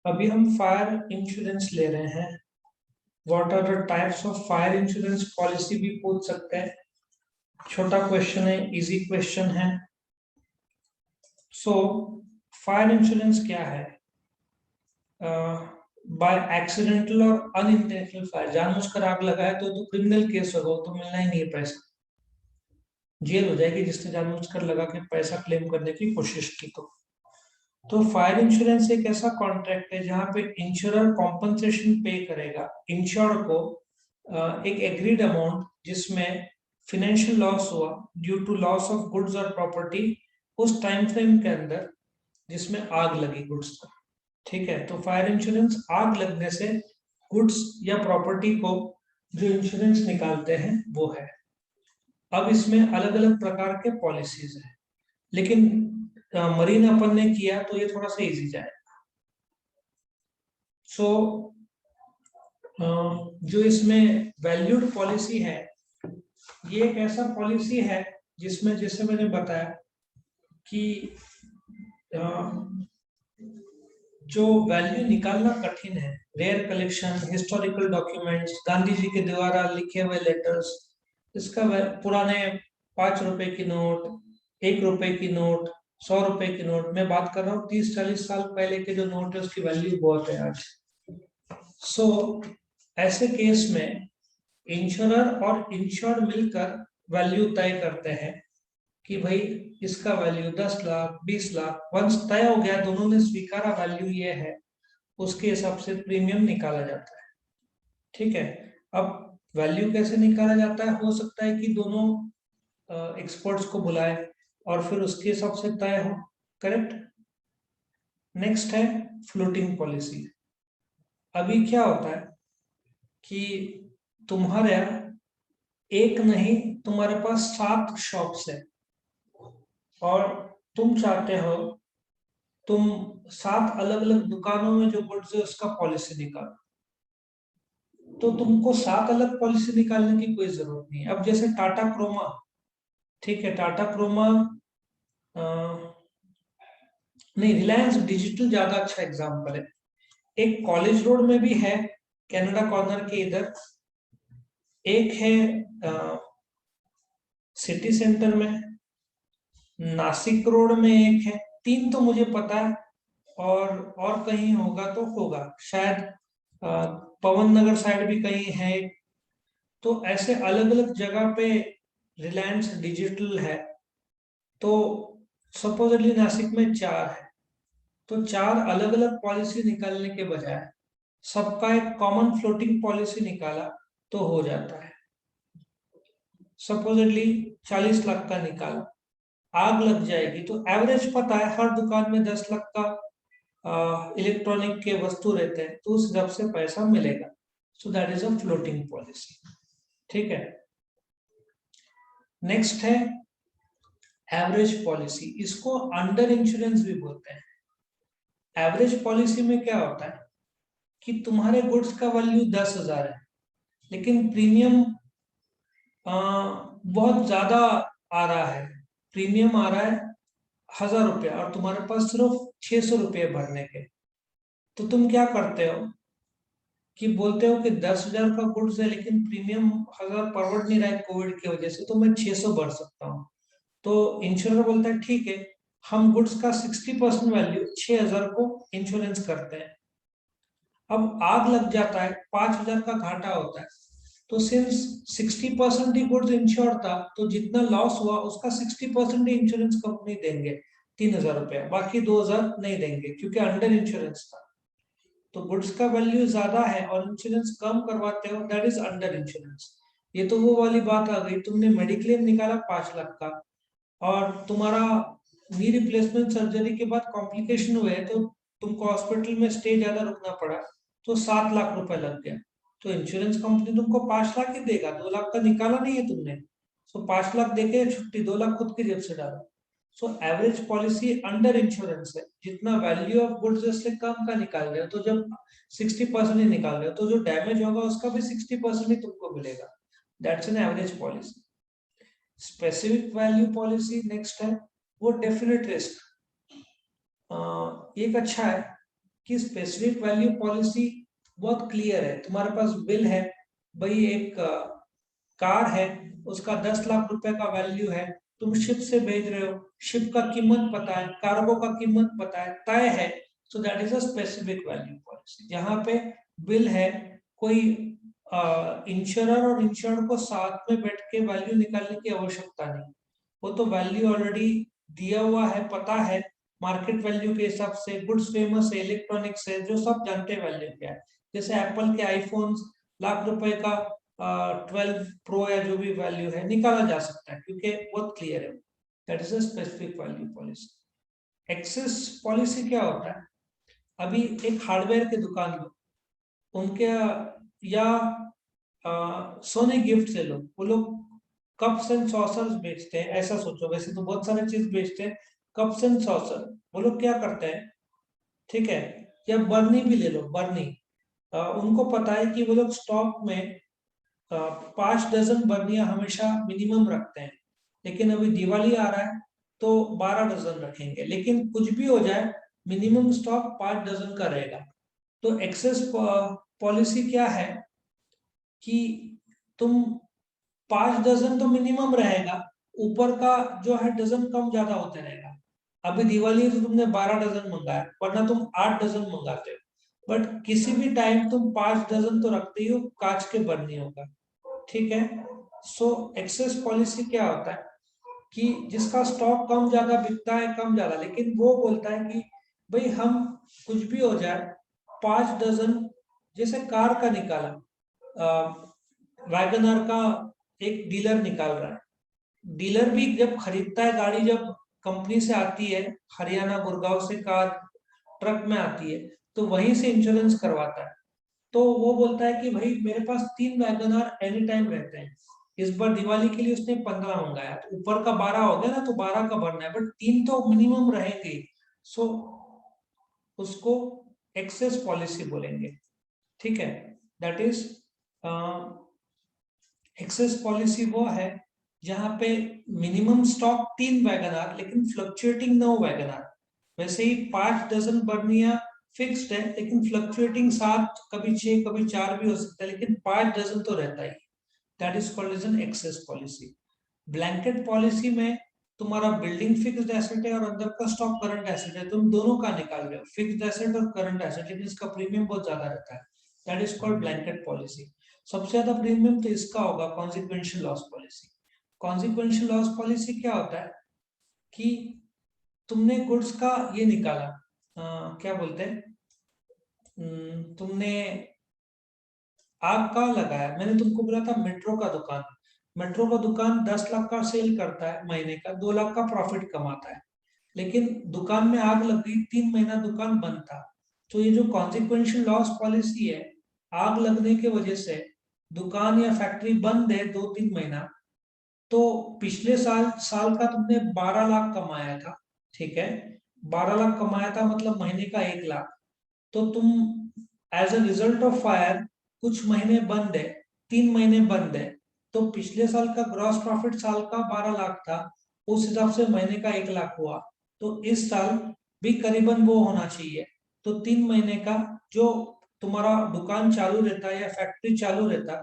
अभी हम fire insurance ले रहे हैं। What are the types of fire insurance policy भी पूछ सकते हैं। छोटा क्वेश्चन है, इजी क्वेश्चन है। सो फायर इंश्योरेंस क्या है? बाय एक्सीडेंटल और अनइंटेंशनल फायर, जानबूझकर आग लगाए तो क्रिमिनल केस होगा, तो मिलना ही नहीं है पैसा, जेल हो जाएगी जिसने जानबूझकर लगा के पैसा क्लेम करने की कोशिश की। तो फायर इंश्योरेंस एक ऐसा कॉन्ट्रैक्ट है जहां पे इंश्योरर कॉम्पनसेशन पे करेगा इंश्योर को एक एग्रीड अमाउंट, जिसमें फिनेंशियल लॉस हुआ due to loss of goods और प्रॉपर्टी उस टाइम फ्रेम के अंदर जिसमें आग लगी गुड्स को। ठीक है, तो फायर इंश्योरेंस आग लगने से गुड्स या प्रॉपर्टी को जो इंश्योरेंस निकालते हैं वो है। अब इसमें अलग अलग प्रकार के पॉलिसीज हैं, लेकिन मरीन अपन ने किया तो ये थोड़ा सा इजी जाएगा। सो जो इसमें वैल्यूड पॉलिसी है, ये एक ऐसा पॉलिसी है जिसमें, जैसे मैंने बताया कि जो वैल्यू निकालना कठिन है, rare collection, historical documents, Gandhi ji के द्वारा लिखे हुए लेटर्स, इसका पुराने 5 रुपए की नोट, 1 रुपए की नोट, 100 रुपए की नोट, मैं बात कर रहा हूँ 30-40 साल पहले के जो नोट है उसकी वैल्यू बहुत है आज। सो ऐसे केस में इंश्योरर और इंश्योर्ड मिलकर वैल्यू तय करते हैं कि भाई इसका वैल्यू 10 लाख 20 लाख, वंस तय हो गया, दोनों ने स्वीकारा वैल्यू ये है, उसके हिसाब से प्रीमियम निकाला जाता है। ठीक है, अब वैल्यू कैसे निकाला जाता है? हो सकता है कि दोनों एक्सपर्ट्स को बुलाए और फिर उसके हिसाब से तय हो। करेक्ट। नेक्स्ट है फ्लोटिंग पॉलिसी। अभी क्या होता है कि तुम्हारे एक नहीं, तुम्हारे पास 7 शॉप्स है और तुम चाहते हो तुम 7 अलग अलग दुकानों में जो गुड्स है उसका पॉलिसी निकालो, तो तुमको 7 अलग पॉलिसी निकालने की कोई जरूरत नहीं है। अब जैसे टाटा क्रोमा, ठीक है, टाटा क्रोमा नहीं, रिलायंस डिजिटल ज्यादा अच्छा एग्जाम्पल है। एक कॉलेज रोड में भी है, कनाडा कॉर्नर के इधर, एक है सिटी सेंटर में, नासिक रोड में एक है, 3 तो मुझे पता है, और कहीं होगा तो होगा शायद, पवन नगर साइड भी कहीं है। तो ऐसे अलग अलग जगह पे रिलायंस डिजिटल है। तो सपोजली नासिक में 4 है, तो 4 अलग अलग पॉलिसी निकालने के बजाय सबका एक कॉमन फ्लोटिंग पॉलिसी निकाला तो हो जाता है। सपोजली 40 लाख का निकाला, आग लग जाएगी तो एवरेज पता है हर दुकान में 10 लाख का इलेक्ट्रॉनिक के वस्तु रहते हैं, तो उस हिसाब से पैसा मिलेगा। So that is a floating policy. ठीक है, नेक्स्ट है एवरेज पॉलिसी। इसको अंडर इंश्योरेंस भी बोलते हैं। एवरेज पॉलिसी में क्या होता है कि तुम्हारे गुड्स का वैल्यू 10,000 है, लेकिन प्रीमियम बहुत ज्यादा आ रहा है, प्रीमियम आ रहा है 1,000 रुपया और तुम्हारे पास सिर्फ 600 रुपये भरने के। तो तुम क्या करते हो कि बोलते हो कि 10,000 का गुड्स है लेकिन प्रीमियम 1,000 परवड़ नहीं रहा है कोविड की वजह से, तो मैं 600 भर सकता हूँ। तो इंश्योरेंस बोलता है ठीक है, हम गुड्स का 60% वैल्यू 6,000 को इंश्योरेंस करते हैं। अब आग लग जाता है, 5,000 का घाटा होता है, तो सिंस 60% ही गुड्स इंश्योर था, तो जितना लॉस हुआ उसका 60% ही इंश्योरेंस कंपनी देंगे, 3,000 रुपया, बाकी 2,000 नहीं देंगे क्योंकि अंडर इंश्योरेंस था। तो गुड्स का वैल्यू ज्यादा है और इंश्योरेंस कम करवाते हो, दैट इज अंडर इंश्योरेंस। ये तो वो वाली बात आ गई, तुमने मेडिक्लेम निकाला 5 लाख का और तुम्हारा नी रिप्लेसमेंट सर्जरी के बाद कॉम्प्लिकेशन हुए तो तुमको हॉस्पिटल में स्टे ज्यादा रुकना पड़ा, तो 7 लाख रुपए लग गया। तो इंश्योरेंस कंपनी तुमको 5 लाख ही देगा, 2 लाख का निकाला नहीं है तुमने। सो 5 लाख देके छुट्टी, 2 लाख खुद की जेब से डाला। So average policy under insurance है, जितना वैल्यू ऑफ गुड्स इससे कम का निकाल रहे हो, तो जब 60% ही निकाल रहे हो तो जो डैमेज होगा उसका भी 60% ही तुमको मिलेगा। That's an average policy. Specific value policy next है, वो डेफिनेट रिस्क। एक अच्छा है, कि स्पेसिफिक वैल्यू पॉलिसी बहुत क्लियर है। तुम्हारे पास बिल है भाई, एक कार है, उसका 10 लाख रुपए का वैल्यू है, तुम शिप से भेज रहे हो, शिप का कीमत पता है, कार्गो का कीमत पता है, तय है, so that is a specific value policy. जहां पे बिल है, कोई इंश्योरर और इंश्योर्ड को साथ में बैठ के वैल्यू निकालने की आवश्यकता नहीं, वो तो वैल्यू ऑलरेडी दिया हुआ है, पता है मार्केट वैल्यू के हिसाब से, गुड्स फेमस है, इलेक्ट्रॉनिक्स है, जो सब जानते हैं वैल्यू क्या है। जैसे एप्पल के आईफोन्स लाख रुपए का 12 प्रो या जो भी वैल्यू है निकाला जा सकता है, क्योंकि बहुत क्लियर है। That is a specific value policy. Excess policy क्या होता है? अभी एक हार्डवेयर की दुकान लो, उनके या सोने गिफ्ट ले लो, वो लोग कप्स एंड सॉसर्स बेचते हैं, ऐसा सोचो, वैसे तो बहुत सारे चीज बेचते हैं, कप्स एंड सॉसर, वो लोग क्या करते हैं, ठीक है, या बर्नी भी ले लो, बर्नी, उनको पता है कि वो लोग स्टॉक में 5 डजन बर्नियां हमेशा मिनिमम रखते हैं, लेकिन अभी दिवाली आ रहा है तो 12 डजन रखेंगे, लेकिन कुछ भी हो जाए मिनिमम स्टॉक 5 डजन का रहेगा। तो एक्सेस पॉलिसी क्या है कि तुम 5 डजन तो मिनिमम रहेगा, ऊपर का जो है डजन कम ज्यादा होते रहेगा। अभी दिवाली है तो तुमने 12 डजन मंगाया, वरना तुम 8 डजन मंगाते हो, बट किसी भी टाइम तुम 5 डजन तो रखते ही हो, कांच के बर्नियों का, ठीक है। सो एक्सेस पॉलिसी क्या होता है कि जिसका स्टॉक कम ज्यादा बिकता है, कम ज्यादा, लेकिन वो बोलता है कि भाई हम कुछ भी हो जाए 5 डजन, जैसे कार का निकाला, वैगनर का एक डीलर निकाल रहा है, डीलर भी जब खरीदता है गाड़ी, जब कंपनी से आती है, हरियाणा गुड़गांव से कार ट्रक में आती है, तो वहीं से इंश्योरेंस करवाता है। तो वो बोलता है कि भाई मेरे पास 3 वैगनर एनी टाइम रहते हैं, इस बार दिवाली के लिए उसने 15 मंगाया, तो ऊपर का 12 हो गया ना, तो 12 का भरना है, बट 3 तो मिनिमम रहेंगे। सो उसको एक्सेस पॉलिसी बोलेंगे, ठीक है। दैट इज एक्सेस पॉलिसी वो है जहां पे मिनिमम स्टॉक 3 वैगनर, लेकिन फ्लक्चुएटिंग 9 वैगनर, वैसे ही 5 डजन बर्निया फिक्स्ड है, लेकिन फ्लक्चुएटिंग 7, कभी 6, कभी 4 भी हो सकता है, लेकिन 5 डजन तो रहता ही। That is called as an excess policy. Blanket policy में तुम्हारा बिल्डिंग फिक्स्ड एसेट है और अंदर का स्टॉक करंट एसेट है, तुम दोनों का निकाल रहे हो, फिक्स्ड एसेट और करंट एसेट, लेकिन इसका प्रीमियम बहुत ज्यादा रहता है। That is called blanket policy. सबसे ज्यादा प्रीमियम तो इसका होगा consequential loss policy. Consequential loss policy क्या होता है कि तुमने गुड्स का ये निकाला, क्या बोलते हैं, तुमने आग का लगाया, मैंने तुमको बोला था मेट्रो का दुकान, मेट्रो का दुकान 10 लाख का सेल करता है महीने का, 2 लाख का प्रॉफिट कमाता है, लेकिन दुकान में आग लग गई, 3 महीना दुकान बंद था। तो ये जो कॉन्सिक्वेंशियल लॉस पॉलिसी है, आग लगने की वजह से दुकान या फैक्ट्री बंद है 2-3 महीना, तो पिछले साल साल का तुमने 12 लाख कमाया था, ठीक है, 12 लाख कमाया था, मतलब महीने का 1 लाख, तो तुम as a result of fire कुछ महीने बंद है, 3 महीने बंद है, तो पिछले साल का ग्रॉस प्रॉफिट साल का 12 लाख था, उस हिसाब से महीने का 1 लाख हुआ, तो इस साल भी करीबन वो होना चाहिए। तो 3 महीने का जो तुम्हारा दुकान चालू रहता या फैक्ट्री चालू रहता,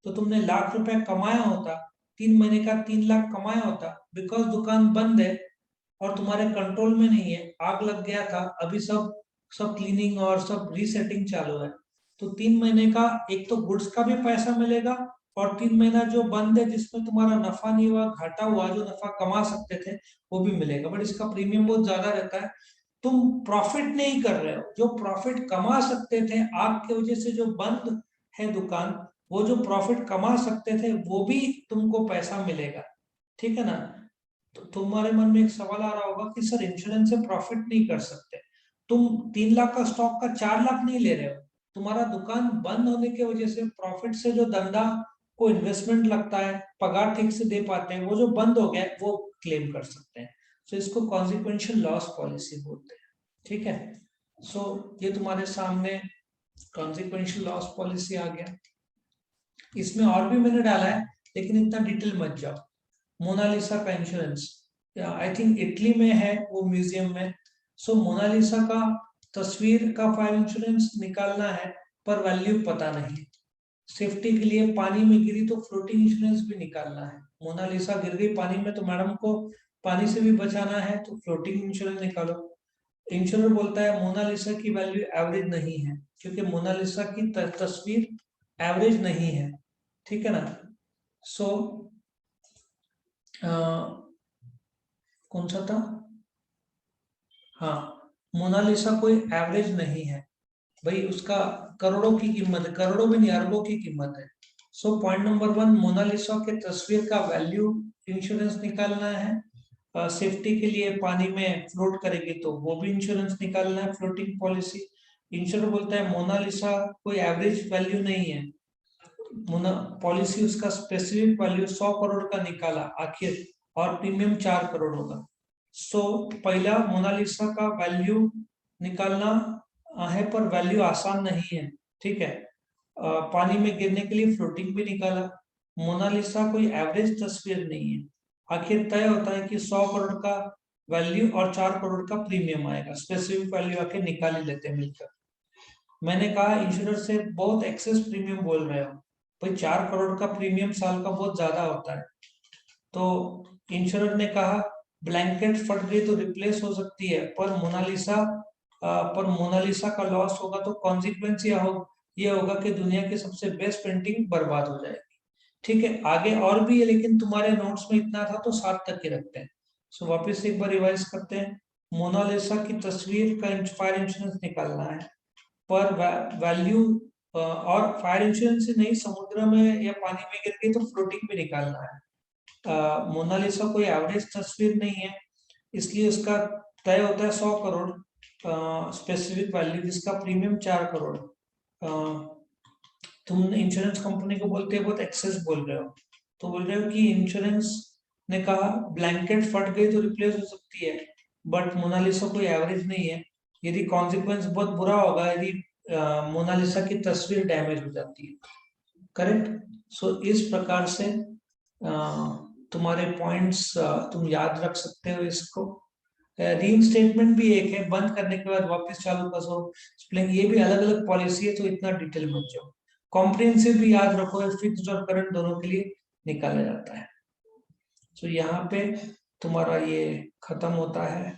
तो तुमने लाख रुपए कमाया होता, 3 महीने का 3 लाख कमाया होता, बिकॉज दुकान बंद है और तुम्हारे कंट्रोल में नहीं है, आग लग गया था, अभी सब सब क्लीनिंग और सब रीसेटिंग चालू है, तो 3 महीने का एक तो गुड्स का भी पैसा मिलेगा, और 3 महीना जो बंद है जिसमें तुम्हारा नफा नहीं हुआ, घाटा हुआ, जो नफा कमा सकते थे वो भी मिलेगा, बट इसका प्रीमियम बहुत ज्यादा रहता है। तुम प्रॉफिट नहीं कर रहे हो, जो प्रॉफिट कमा सकते थे आग की वजह से जो बंद है दुकान, वो जो प्रॉफिट कमा सकते थे वो भी तुमको पैसा मिलेगा, ठीक है ना। तो तुम्हारे मन में एक सवाल आ रहा होगा कि सर इंश्योरेंस से प्रॉफिट नहीं कर सकते, तुम 3 लाख का स्टॉक का 4 लाख नहीं ले रहे हो, तुम्हारा दुकान बंद होने की वजह से प्रॉफिट से जो धंधा को इन्वेस्टमेंट लगता है, पगार ठीक से दे पाते हैं, वो जो बंद हो गया है वो क्लेम कर सकते हैं। सो इसको कॉन्सिक्वेंशियल लॉस पॉलिसी बोलते हैं, ठीक है। सो ये तुम्हारे सामने कॉन्सिक्वेंशियल लॉस पॉलिसी आ गया। इसमें और भी मैंने डाला है, लेकिन इतना डिटेल मत जाओ। मोनालिसा का इंश्योरेंस, आई थिंक इटली में है वो म्यूजियम में। सो मोनालिसा का तस्वीर का फायर इंश्योरेंस निकालना है पर वैल्यू पता नहीं। सेफ्टी के लिए पानी में गिरी तो फ्लोटिंग इंश्योरेंस भी निकालना है। मोनालिसा गिर गई पानी में तो मैडम को पानी से भी बचाना है तो फ्लोटिंग इंश्योरेंस निकालो। इंश्योरेंस बोलता है मोनालिसा की वैल्यू एवरेज नहीं है, क्योंकि मोनालिसा की तस्वीर एवरेज नहीं है, ठीक है ना। सो कौन सा था, हाँ, मोनालिसा कोई एवरेज नहीं है भाई, उसका करोड़ों की कीमत है, करोड़ों भी नहीं अरबों की कीमत है। सो पॉइंट नंबर 1, मोनालिसा के तस्वीर का वैल्यू इंश्योरेंस निकालना है। सेफ्टी के लिए पानी में फ्लोट करेगी तो वो भी इंश्योरेंस निकालना है, फ्लोटिंग पॉलिसी। इंश्योरेंस बोलता है मोनालिसा कोई एवरेज वैल्यू नहीं है, पॉलिसी उसका स्पेसिफिक वैल्यू 100 करोड़ का निकाला आखिर, और प्रीमियम 4 करोड़ होगा। सो पहला मोनालिसा का वैल्यू निकालना है पर वैल्यू आसान नहीं है, ठीक है। पानी में गिरने के लिए फ्लोटिंग भी निकाला। मोनालिसा कोई एवरेज तस्वीर नहीं है, आखिर तय होता है कि 100 करोड़ का वैल्यू और 4 करोड़ का प्रीमियम आएगा, स्पेसिफिक वैल्यू आके निकाल ही लेते हैं मिलकर। मैंने कहा इंश्योरेंस से बहुत एक्सेस प्रीमियम बोल रहे हो भाई, 4 करोड़ का प्रीमियम साल का बहुत ज्यादा होता है। तो इंश्योरेंस ने कहा ब्लैंकेट फट गई तो रिप्लेस हो सकती है, पर मोनालिसा का लॉस होगा तो कॉन्सिक्वेंस ये होगा कि दुनिया की सबसे बेस्ट पेंटिंग बर्बाद हो जाएगी। ठीक है, आगे और भी है लेकिन तुम्हारे नोट्स में इतना था तो 7 तक ही रखते हैं। सो वापस एक बार रिवाइज करते हैं। मोनालिसा की तस्वीर का फायर इंश्योरेंस निकालना है पर वैल्यू, और फायर इंश्योरेंस से नहीं, समुद्र में या पानी में गिर गई तो फ्लोटिंग भी निकालना है। मोनालिसा कोई एवरेज तस्वीर नहीं है, इसलिए उसका तय होता है 100 करोड़ स्पेसिफिक वैल्यू, जिसका प्रीमियम 4 करोड़। तुम इंश्योरेंस कंपनी को बोलते हो बहुत एक्सेस बोल रहे हो, तो बोल रहे हो कि इंश्योरेंस ने कहा ब्लैंकेट फट गई तो रिप्लेस हो सकती है, बट मोनालिसा कोई एवरेज नहीं है। यदि कॉन्सिक्वेंस बहुत बुरा होगा यदि मोनालिसा की तस्वीर डैमेज हो जाती है, करेक्ट। सो इस प्रकार से तुम्हारे पॉइंट्स तुम याद रख सकते हो इसको। रीइंस्टेटमेंट भी एक है, बंद करने के बाद वापस चालू करो, ये भी अलग अलग पॉलिसी है तो इतना डिटेल मत जाओ। कॉम्प्रिहेंसिव भी याद रखो, फिक्स्ड और करंट दोनों के लिए निकाला जाता है। तो यहाँ पे तुम्हारा ये खत्म होता है।